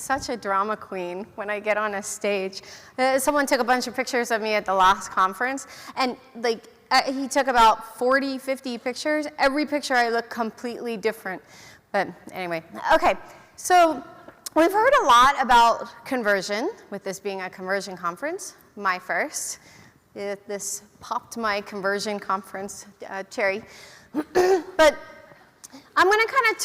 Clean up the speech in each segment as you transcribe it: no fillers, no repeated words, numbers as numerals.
such a drama queen when I get on a stage. Someone took a bunch of pictures of me at the last conference, and like he took about 40, 50 pictures. Every picture I look completely different. But anyway, okay. So we've heard a lot about conversion, with this being a conversion conference, my first. This popped my conversion conference cherry. But I'm going to kind of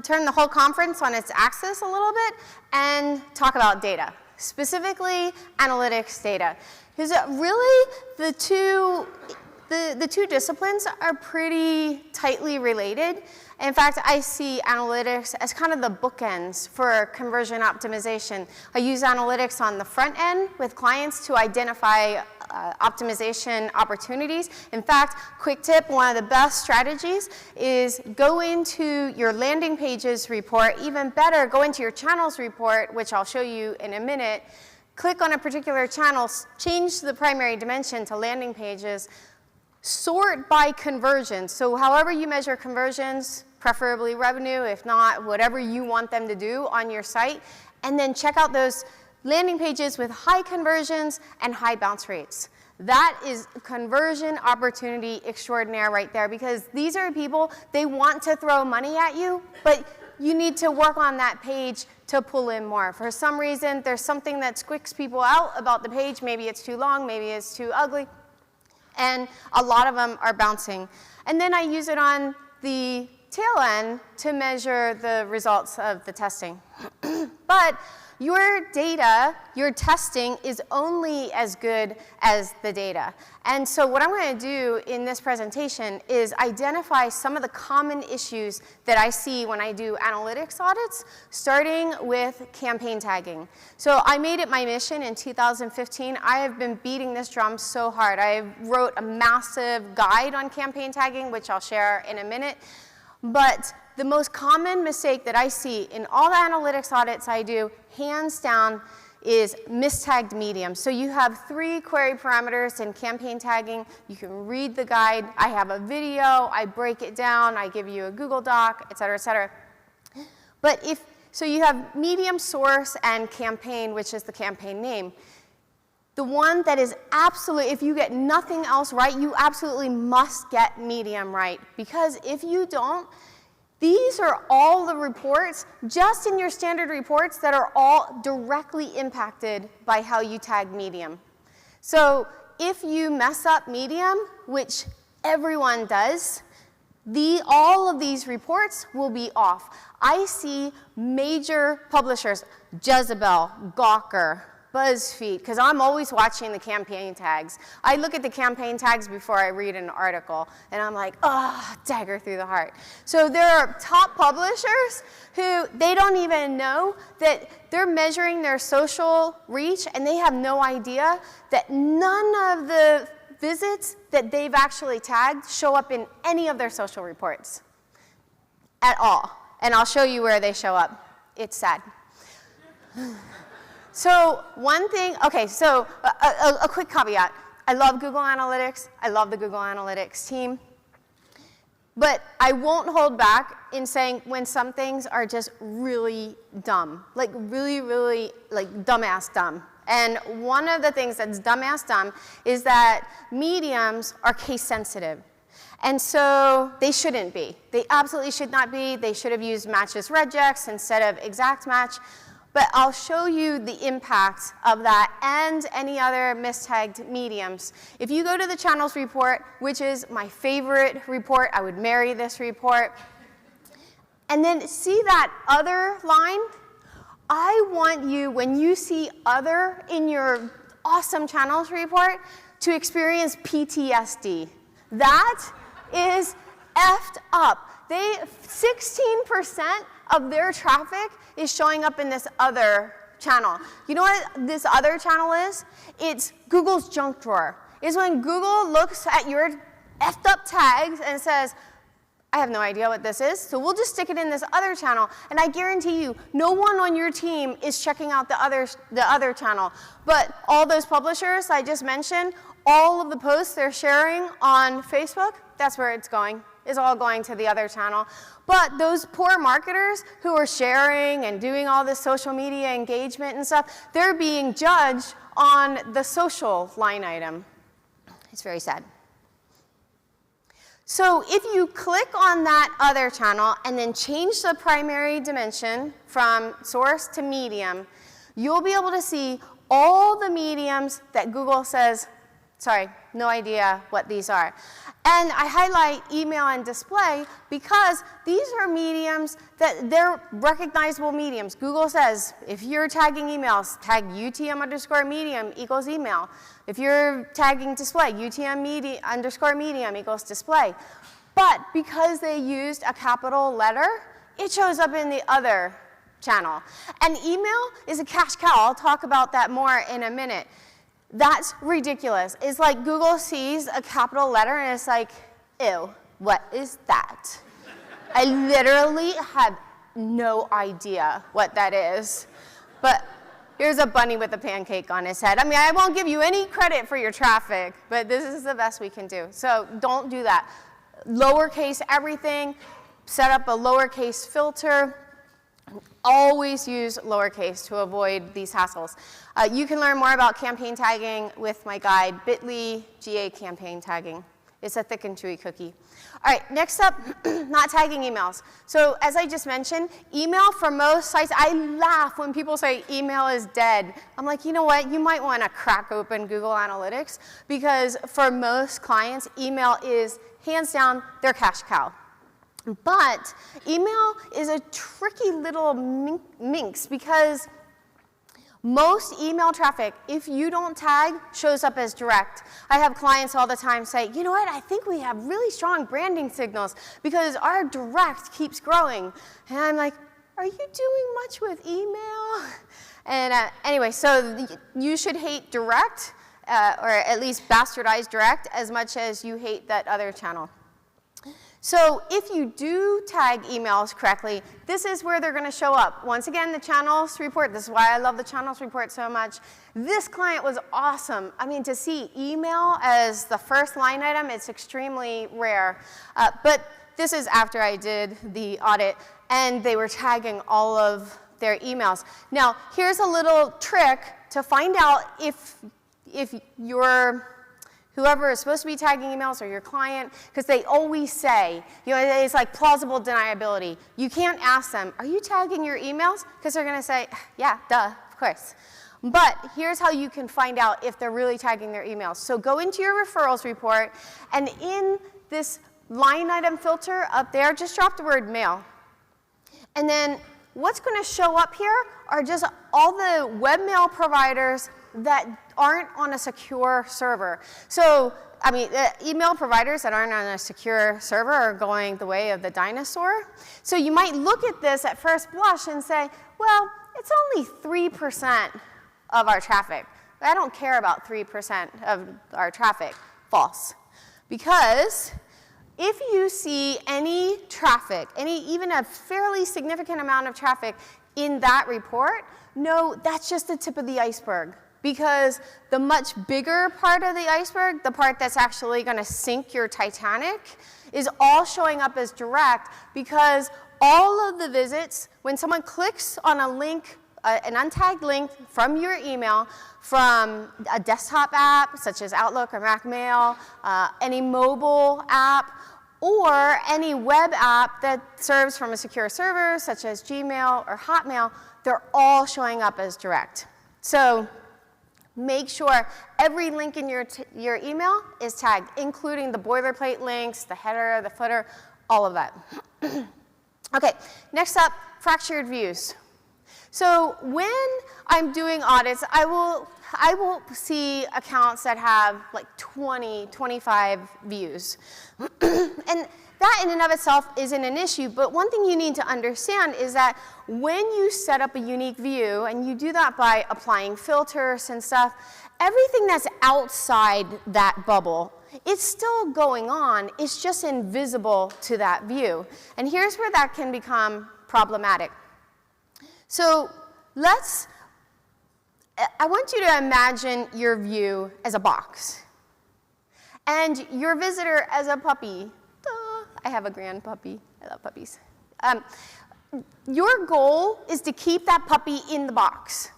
turn the whole conference on its axis a little bit and talk about data, specifically analytics data. Because really the two disciplines are pretty tightly related. In fact, I see analytics as kind of the bookends for conversion optimization. I use analytics on the front end with clients to identify optimization opportunities. In fact, quick tip, one of the best strategies is go into your landing pages report. Even better, go into your channels report, which I'll show you in a minute. Click on a particular channel, change the primary dimension to landing pages, sort by conversion. So however you measure conversions, preferably revenue, if not, whatever you want them to do on your site, and then check out those landing pages with high conversions and high bounce rates. That is conversion opportunity extraordinaire right there, because these are people, they want to throw money at you, but you need to work on that page to pull in more. For some reason, there's something that squicks people out about the page. Maybe it's too long, maybe it's too ugly, and a lot of them are bouncing. And then I use it on the tail end to measure the results of the testing. But your data, your testing is only as good as the data. And so what I'm going to do in this presentation is identify some of the common issues that I see when I do analytics audits, starting with campaign tagging. So I made it my mission in 2015. I have been beating this drum so hard. I wrote a massive guide on campaign tagging, which I'll share in a minute. But the most common mistake that I see in all the analytics audits I do, hands down, is mistagged medium. So you have 3 query parameters in campaign tagging. You can read the guide. I have a video. I break it down. I give you a Google Doc, et cetera, et cetera. But so you have medium, source, and campaign, which is the campaign name. The one that is absolute, if you get nothing else right, you absolutely must get medium right. Because if you don't, these are all the reports, just in your standard reports, that are all directly impacted by how you tag medium. So if you mess up medium, which everyone does, all of these reports will be off. I see major publishers, Jezebel, Gawker, BuzzFeed, because I'm always watching the campaign tags. I look at the campaign tags before I read an article, and I'm like, oh, dagger through the heart. So there are top publishers who they don't even know that they're measuring their social reach, and they have no idea that none of the visits that they've actually tagged show up in any of their social reports at all. And I'll show you where they show up. It's sad. So one thing, okay, so a quick caveat. I love Google Analytics. I love the Google Analytics team. But I won't hold back in saying when some things are just really dumb, like really, really like dumbass dumb. And one of the things that's dumbass dumb is that mediums are case sensitive. And so they shouldn't be. They absolutely should not be. They should have used matches regex instead of exact match. But I'll show you the impact of that and any other mistagged mediums. If you go to the channels report, which is my favorite report, I would marry this report, and then see that other line, I want you, when you see other in your awesome channels report, to experience PTSD. That is effed up. 16% of their traffic is showing up in this other channel. You know what this other channel is? It's Google's junk drawer. It's when Google looks at your effed up tags and says, I have no idea what this is, so we'll just stick it in this other channel. And I guarantee you, no one on your team is checking out the other channel. But all those publishers I just mentioned, all of the posts they're sharing on Facebook, that's where it's going. is all going to the other channel. But those poor marketers who are sharing and doing all this social media engagement and stuff, they're being judged on the social line item. It's very sad. So if you click on that other channel and then change the primary dimension from source to medium, you'll be able to see all the mediums that Google says, sorry, no idea what these are. And I highlight email and display because these are mediums that they're recognizable mediums. Google says if you're tagging emails, tag UTM_medium equals email. If you're tagging display, UTM_medium equals display. But because they used a capital letter, it shows up in the other channel. And email is a cash cow. I'll talk about that more in a minute. That's ridiculous. It's like Google sees a capital letter and it's like, ew, what is that? I literally have no idea what that is. But here's a bunny with a pancake on his head. I mean, I won't give you any credit for your traffic, but this is the best we can do. So don't do that. Lowercase everything, set up a lowercase filter. Always use lowercase to avoid these hassles. You can learn more about campaign tagging with my guide, bit.ly/GA campaign tagging. It's a thick and chewy cookie. All right, next up, not tagging emails. So as I just mentioned, email for most sites, I laugh when people say email is dead. I'm like, you know what? You might want to crack open Google Analytics because for most clients, email is hands down their cash cow. But email is a tricky little minx because most email traffic, if you don't tag, shows up as direct. I have clients all the time say, you know what, I think we have really strong branding signals because our direct keeps growing. And I'm like, are you doing much with email? And anyway, so you should hate direct, or at least bastardize direct, as much as you hate that other channel. So if you do tag emails correctly, this is where they're going to show up. Once again, the channels report. This is why I love the channels report so much. This client was awesome. I mean, to see email as the first line item, it's extremely rare. But this is after I did the audit, and they were tagging all of their emails. Now, here's a little trick to find out if your whoever is supposed to be tagging emails or your client, because they always say, you know, it's like plausible deniability. You can't ask them, are you tagging your emails? Because they're going to say, yeah, duh, of course. But here's how you can find out if they're really tagging their emails. So go into your referrals report, and in this line item filter up there, just drop the word mail. And then what's going to show up here are just all the webmail providers that aren't on a secure server. So, I mean, email providers that aren't on a secure server are going the way of the dinosaur. So you might look at this at first blush and say, well, it's only 3% of our traffic. I don't care about 3% of our traffic. False. Because if you see any traffic, even a fairly significant amount of traffic in that report, no, that's just the tip of the iceberg. Because the much bigger part of the iceberg, the part that's actually going to sink your Titanic, is all showing up as direct because all of the visits, when someone clicks on a link, an untagged link from your email, from a desktop app such as Outlook or Mac Mail, any mobile app, or any web app that serves from a secure server such as Gmail or Hotmail, they're all showing up as direct. So make sure every link in your email is tagged, including the boilerplate links, the header, the footer, all of that. Okay, next up, fractured views. So when I'm doing audits, I will see accounts that have like 20, 25 views. And that in and of itself isn't an issue, but one thing you need to understand is that when you set up a unique view, and you do that by applying filters and stuff, everything that's outside that bubble, it's still going on, it's just invisible to that view. And here's where that can become problematic. So I want you to imagine your view as a box, and your visitor as a puppy. I have a grand puppy. I love puppies. Your goal is to keep that puppy in the box.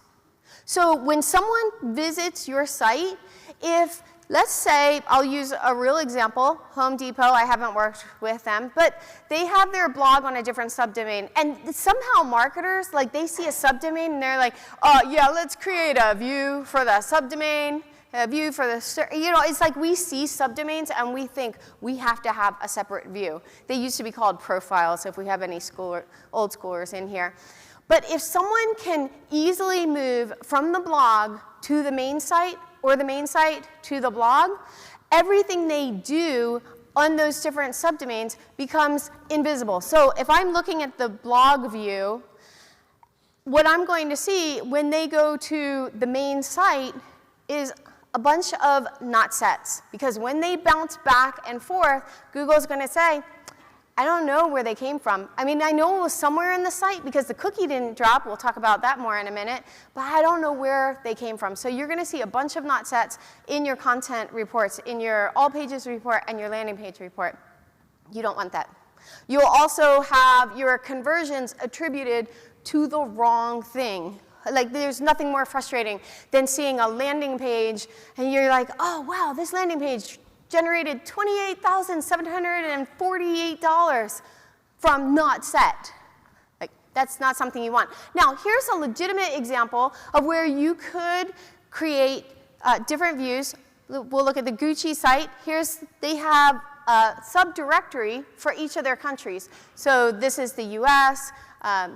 So when someone visits your site, if, let's say, I'll use a real example, Home Depot, I haven't worked with them, but they have their blog on a different subdomain. And somehow marketers, like they see a subdomain and they're like, oh yeah, let's create a view for the subdomain, a view for the, you know, it's like we see subdomains and we think we have to have a separate view. They used to be called profiles, if we have any old schoolers in here. But if someone can easily move from the blog to the main site or the main site to the blog, everything they do on those different subdomains becomes invisible. So if I'm looking at the blog view, what I'm going to see when they go to the main site is a bunch of not sets. Because when they bounce back and forth, Google's going to say, I don't know where they came from. I mean, I know it was somewhere in the site because the cookie didn't drop. We'll talk about that more in a minute. But I don't know where they came from. So you're going to see a bunch of not sets in your content reports, in your all pages report and your landing page report. You don't want that. You'll also have your conversions attributed to the wrong thing. Like, there's nothing more frustrating than seeing a landing page and you're like, oh, wow, this landing page generated $28,748 from not set. Like, that's not something you want. Now, here's a legitimate example of where you could create different views. We'll look at the Gucci site. They have a subdirectory for each of their countries. So this is the US,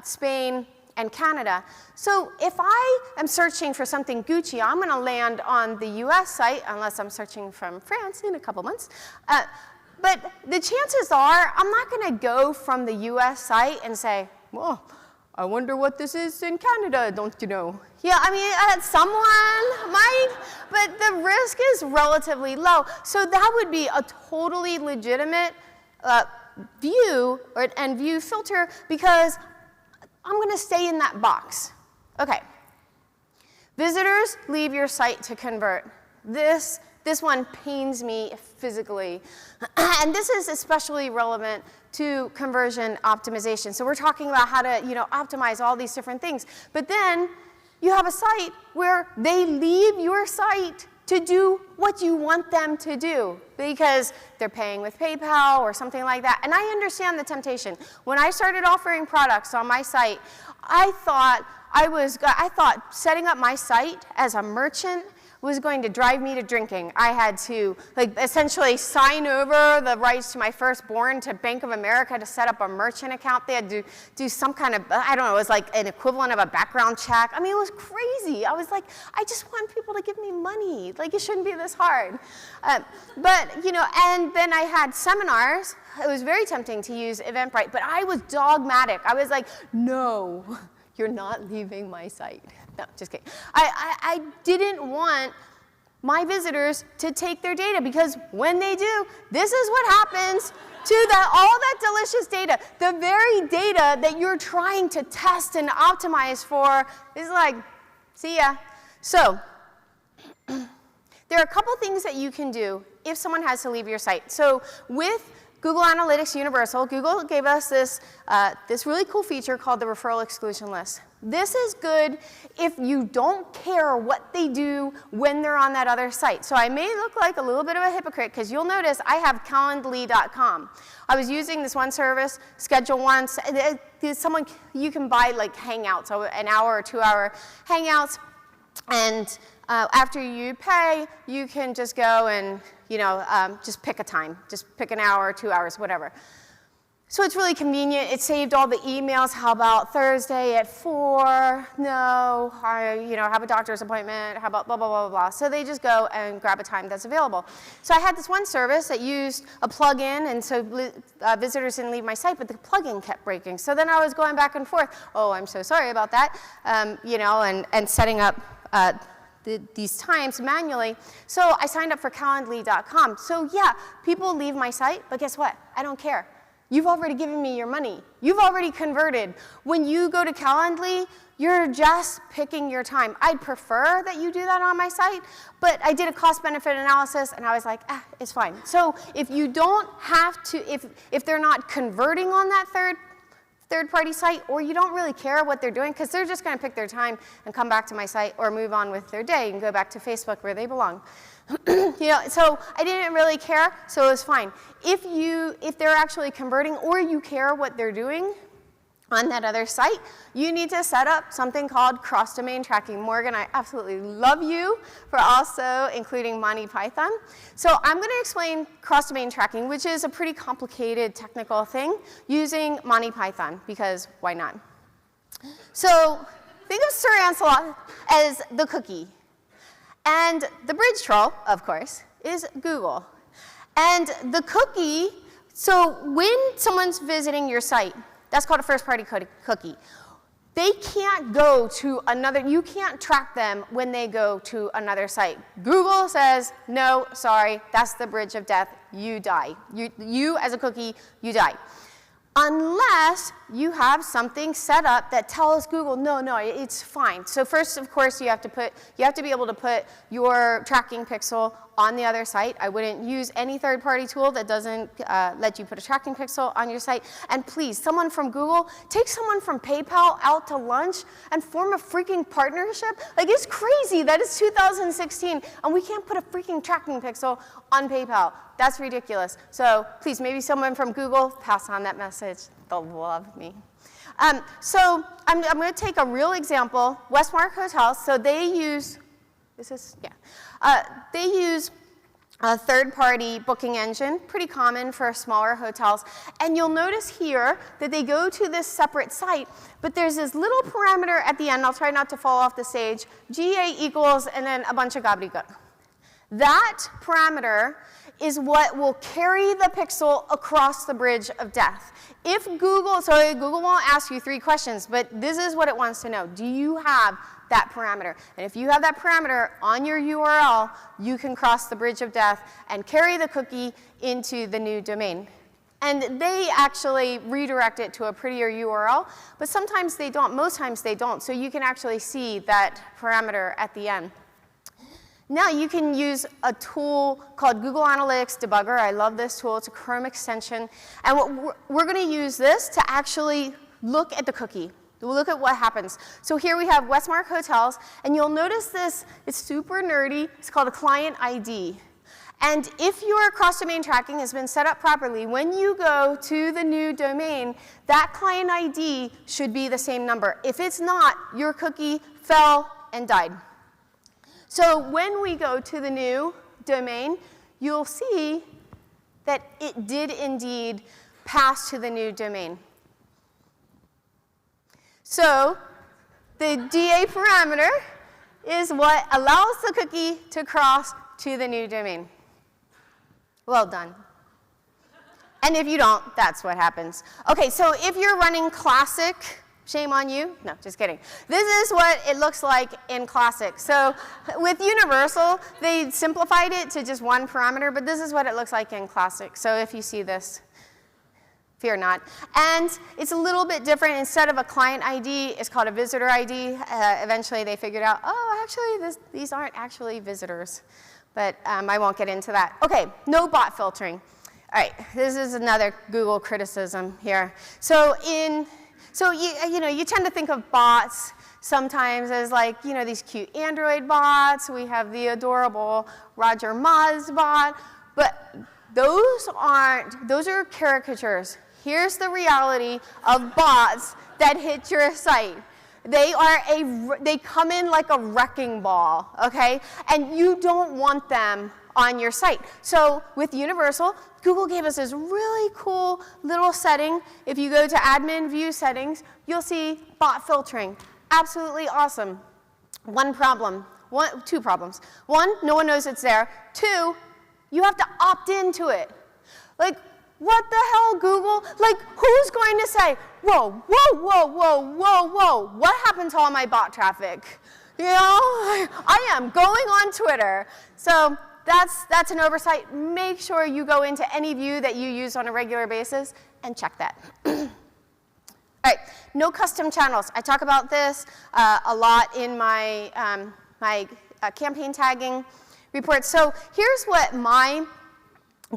Spain, and Canada. So if I am searching for something Gucci, I'm going to land on the US site, unless I'm searching from France in a couple months. But the chances are, I'm not going to go from the US site and say, well, I wonder what this is in Canada, don't you know? Yeah, I mean, someone might, but the risk is relatively low. So that would be a totally legitimate view and view filter, because I'm going to stay in that box. Okay. Visitors leave your site to convert. This one pains me physically. And this is especially relevant to conversion optimization. So we're talking about how to, optimize all these different things. But then you have a site where they leave your site to do what you want them to do because they're paying with PayPal or something like that. And I understand the temptation. When I started offering products on my site, I thought setting up my site as a merchant was going to drive me to drinking. I had to essentially sign over the rights to my firstborn to Bank of America to set up a merchant account. They had to do some kind of, I don't know, it was like an equivalent of a background check. I mean, it was crazy. I was like, I just want people to give me money. Like, it shouldn't be this hard. And then I had seminars. It was very tempting to use Eventbrite, but I was dogmatic. I was like, no, you're not leaving my site. No, just kidding. I didn't want my visitors to take their data, because when they do, this is what happens to all that delicious data. The very data that you're trying to test and optimize for is like, see ya. So there are a couple things that you can do if someone has to leave your site. So with Google Analytics Universal, Google gave us this really cool feature called the referral exclusion list. This is good if you don't care what they do when they're on that other site. So I may look like a little bit of a hypocrite, because you'll notice I have Calendly.com. I was using this one service, Schedule Once. You can buy like Hangouts, so an hour or 2 hour Hangouts, and after you pay, you can just go and just pick a time, just pick an hour or 2 hours, whatever. So it's really convenient. It saved all the emails. How about Thursday at 4? No, I have a doctor's appointment. How about blah, blah, blah, blah, blah. So they just go and grab a time that's available. So I had this one service that used a plugin, and so visitors didn't leave my site, but the plugin kept breaking. So then I was going back and forth. Oh, I'm so sorry about that, and setting up these times manually. So I signed up for Calendly.com. So yeah, people leave my site, but guess what? I don't care. You've already given me your money. You've already converted. When you go to Calendly, you're just picking your time. I'd prefer that you do that on my site, but I did a cost-benefit analysis, and I was like, it's fine. So if you don't have to, if they're not converting on that third-party site, or you don't really care what they're doing, because they're just going to pick their time and come back to my site or move on with their day and go back to Facebook where they belong. So I didn't really care, so it was fine. If they're actually converting or you care what they're doing on that other site, you need to set up something called cross-domain tracking. Morgan, I absolutely love you for also including Monty Python. So I'm going to explain cross-domain tracking, which is a pretty complicated technical thing, using Monty Python, because why not? So think of Sir Lancelot as the cookie. And the bridge troll, of course, is Google. And the cookie, so when someone's visiting your site, that's called a first-party cookie. They can't go to another, you can't track them when they go to another site. Google says, no, sorry, that's the bridge of death, you die. You as a cookie, you die. Unless you have something set up that tells Google, no, it's fine. So first, of course, you have to be able to put your tracking pixel on the other site. I wouldn't use any third-party tool that doesn't let you put a tracking pixel on your site. And please, someone from Google, take someone from PayPal out to lunch and form a freaking partnership. Like, it's crazy that it's 2016 and we can't put a freaking tracking pixel on PayPal. That's ridiculous. So please, maybe someone from Google, pass on that message. They'll love me. So I'm going to take a real example. Westmark Hotels, so they use, they use a third-party booking engine, pretty common for smaller hotels. And you'll notice here that they go to this separate site, but there's this little parameter at the end. I'll try not to fall off the stage. GA equals, and then a bunch of gobbledygook. That parameter is what will carry the pixel across the bridge of death. If Google, so Google won't ask you 3 questions, but this is what it wants to know. Do you have that parameter? And if you have that parameter on your URL, you can cross the bridge of death and carry the cookie into the new domain. And they actually redirect it to a prettier URL, but sometimes they don't, most times they don't. So you can actually see that parameter at the end. Now you can use a tool called Google Analytics Debugger. I love this tool. It's a Chrome extension. And we're going to use this to actually look at the cookie. We'll look at what happens. So here we have Westmark Hotels, and you'll notice this, it's super nerdy. It's called a client ID. And if your cross-domain tracking has been set up properly, when you go to the new domain, that client ID should be the same number. If it's not, your cookie fell and died. So when we go to the new domain, you'll see that it did indeed pass to the new domain. So the DA parameter is what allows the cookie to cross to the new domain. Well done. And if you don't, that's what happens. OK, so if you're running Classic, shame on you. No, just kidding. This is what it looks like in Classic. So with Universal, they simplified it to just one parameter, but this is what it looks like in Classic. So if you see this, fear not. And it's a little bit different. Instead of a client ID, it's called a visitor ID. Eventually, they figured out, oh, actually, these aren't actually visitors. But I won't get into that. OK, no bot filtering. All right, this is another Google criticism here. So you tend to think of bots sometimes as like, these cute Android bots. We have the adorable Roger Moz bot. But those are caricatures. Here's the reality of bots that hit your site. They come in like a wrecking ball, okay? And you don't want them on your site. So with Universal, Google gave us this really cool little setting. If you go to admin view settings, you'll see bot filtering. Absolutely awesome. Two problems. One, no one knows it's there. Two, you have to opt into it. Like, what the hell, Google? Like, who's going to say, whoa, what happened to all my bot traffic? I am going on Twitter. So that's an oversight. Make sure you go into any view that you use on a regular basis and check that. All right, no custom channels. I talk about this a lot in my, campaign tagging report. So here's what my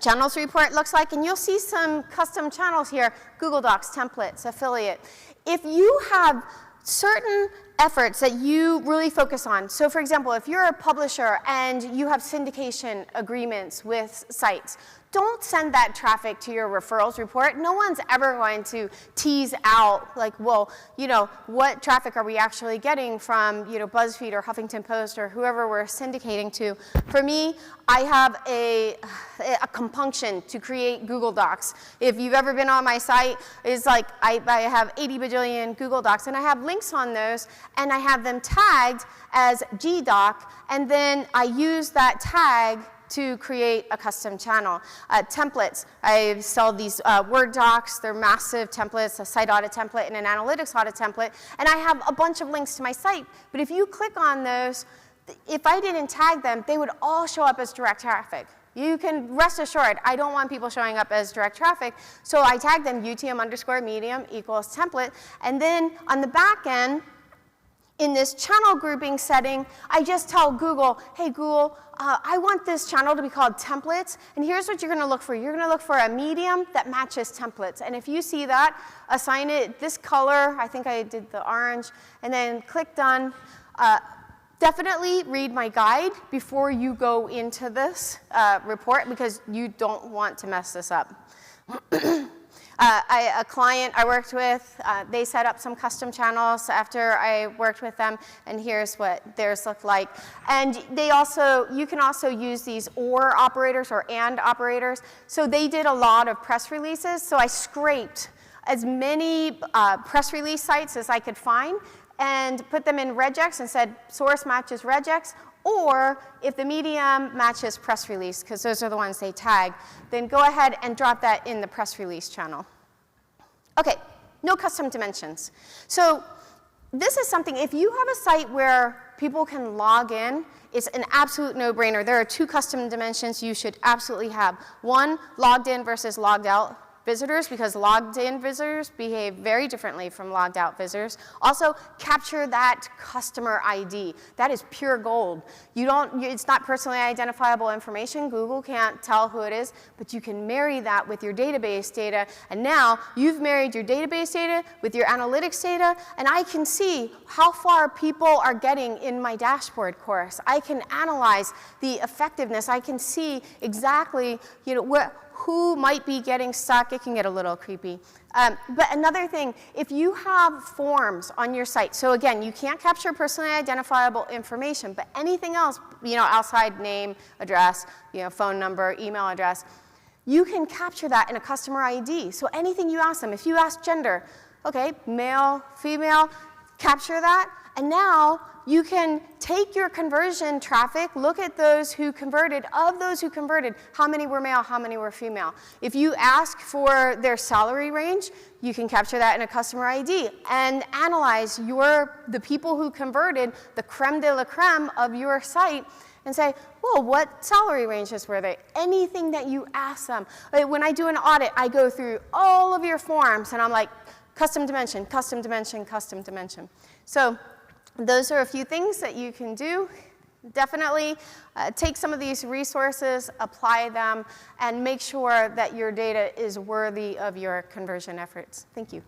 channels report looks like, and you'll see some custom channels here: Google Docs, templates, affiliate. If you have certain efforts that you really focus on, so for example, if you're a publisher and you have syndication agreements with sites, don't send that traffic to your referrals report. No one's ever going to tease out, like, well, you know, what traffic are we actually getting from, you know, BuzzFeed or Huffington Post or whoever we're syndicating to. For me, I have a compunction to create Google Docs. If you've ever been on my site, it's like I have 80 bajillion Google Docs, and I have links on those, and I have them tagged as GDoc, and then I use that tag to create a custom channel. Templates, I sell these Word docs. They're massive templates, a site audit template and an analytics audit template, and I have a bunch of links to my site. But if you click on those, if I didn't tag them, they would all show up as direct traffic. You can rest assured, I don't want people showing up as direct traffic, so I tag them UTM_medium equals template, and then on the back end, in this channel grouping setting, I just tell Google, hey Google, I want this channel to be called templates, and here's what you're going to look for. You're going to look for a medium that matches templates, and if you see that, assign it this color. I think I did the orange, and then click done. Definitely read my guide before you go into this report, because you don't want to mess this up. A client I worked with, they set up some custom channels after I worked with them, and here's what theirs looked like. And they also, you can also use these or operators or and operators. So they did a lot of press releases, so I scraped as many press release sites as I could find and put them in regex and said source matches regex, or if the medium matches press release, because those are the ones they tag, then go ahead and drop that in the press release channel. Okay, no custom dimensions. So this is something, if you have a site where people can log in, it's an absolute no-brainer. There are two custom dimensions you should absolutely have. One, logged in versus logged out visitors, because logged in visitors behave very differently from logged out visitors. Also, capture that customer ID. That is pure gold. It's not personally identifiable information. Google can't tell who it is, but you can marry that with your database data. And now you've married your database data with your analytics data, and I can see how far people are getting in my dashboard course. I can analyze the effectiveness. I can see exactly, you know, who might be getting stuck. It can get a little creepy. But another thing, if you have forms on your site, so again, you can't capture personally identifiable information, but anything else, you know, outside name, address, you know, phone number, email address, you can capture that in a customer ID. So anything you ask them, if you ask gender, okay, male, female, capture that, and now you can take your conversion traffic, look at those who converted. Of those who converted, how many were male, how many were female? If you ask for their salary range, you can capture that in a customer ID and analyze the people who converted, the creme de la creme of your site, and say, well, what salary ranges were they? Anything that you ask them. When I do an audit, I go through all of your forms, and I'm like, custom dimension, custom dimension, custom dimension. So those are a few things that you can do. Definitely take some of these resources, apply them, and make sure that your data is worthy of your conversion efforts. Thank you.